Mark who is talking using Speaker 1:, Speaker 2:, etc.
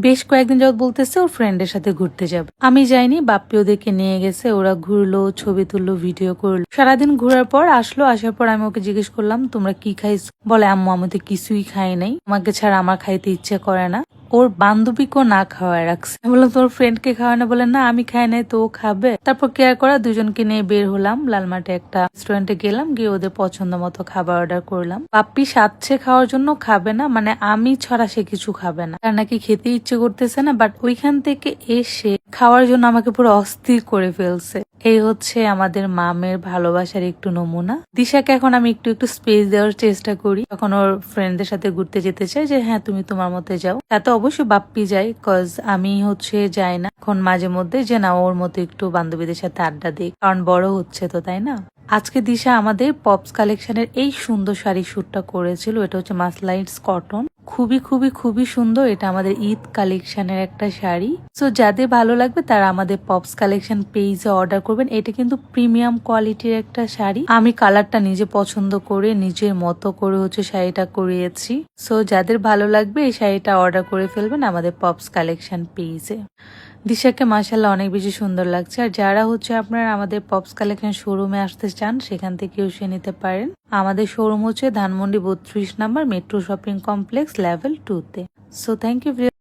Speaker 1: বেশ কয়েকদিন যাবত বলতেছে ওর ফ্রেন্ডের সাথে ঘুরতে যাবে। আমি যাইনি, বাপ্পি ওদেরকে নিয়ে গেছে। ওরা ঘুরলো, ছবি তুললো, ভিডিও করলো। সারাদিন ঘোরার পর আসলো। আসার পর আমি ওকে জিজ্ঞেস করলাম তোমরা কি খাইছো? বলে আম্মু আমি তো কিছুই খাই নাই, আমাকে ছাড়া আমার খাইতে ইচ্ছে করে না। ওর বান্ধবীকেও না খাওয়ায় রাখছে। আমি বললাম তোর ফ্রেন্ডকে খাওয়ায় না? বলে না আমি খাই নাই তো ও খাবে। তারপর কেয়ার করা দুজনকে নিয়ে বের হলাম, লালমাটে একটা রেস্টুরেন্টে গেলাম, গিয়ে ওদের পছন্দ মতো খাবার অর্ডার করলাম। পাপ্পি সাচ্ছে খাওয়ার জন্য খাবে না, মানে আমি ছাড়া সে কিছু খাবে না, তার নাকি খেতে ইচ্ছে করতেছে না। বাট ওইখান থেকে এসে খাওয়ার জন্য আমাকে পুরো অস্থির করে ফেলছে। এই হচ্ছে আমাদের মামের ভালোবাসার একটু নমুনা। দিশাকে এখন আমি একটু একটু স্পেস দেওয়ার চেষ্টা করি, তখন ওর ফ্রেন্ডদের সাথে ঘুরতে যেতে চাই যে হ্যাঁ তুমি তোমার মতে যাও। তাতে অবশ্যই বাপ্পি যাই, কজ আমি যাই না এখন মাঝে মধ্যে, যে না ওর মতো একটু বান্ধবীদের সাথে আড্ডা দিই, কারণ বড় হচ্ছে তো, তাই না। আজকে দিশা আমাদের পপস কালেকশনের এই সুন্দর শাড়ি শ্যুটটা করেছিল। এটা হচ্ছে মাসলাইটস কটন, খুবই খুবই খুবই সুন্দর। এটা আমাদের ঈদ কালেকশনের একটা শাড়ি। সো যাদের ভালো লাগবে তারা আমাদের পপস কালেকশন পেজে অর্ডার করবেন। এটা কিন্তু প্রিমিয়াম কোয়ালিটির একটা শাড়ি। আমি কালারটা নিজে পছন্দ করে নিজের মতো করে শাড়িটা করিয়েছি। সো যাদের ভালো লাগবে এই শাড়িটা অর্ডার করে ফেলবেন আমাদের পপস কালেকশন পেজে। দিশাকে মাশাআল্লাহ অনেক বেশি সুন্দর লাগছে। আর যারা আপনারা আমাদের পপস কালেকশন শোরুমে আসতে চান সেখান থেকেও সে নিতে পারেন। আমাদের শোরুম হচ্ছে Dhanmondi 32 number, metro shopping complex, level 2 তে। So thank you.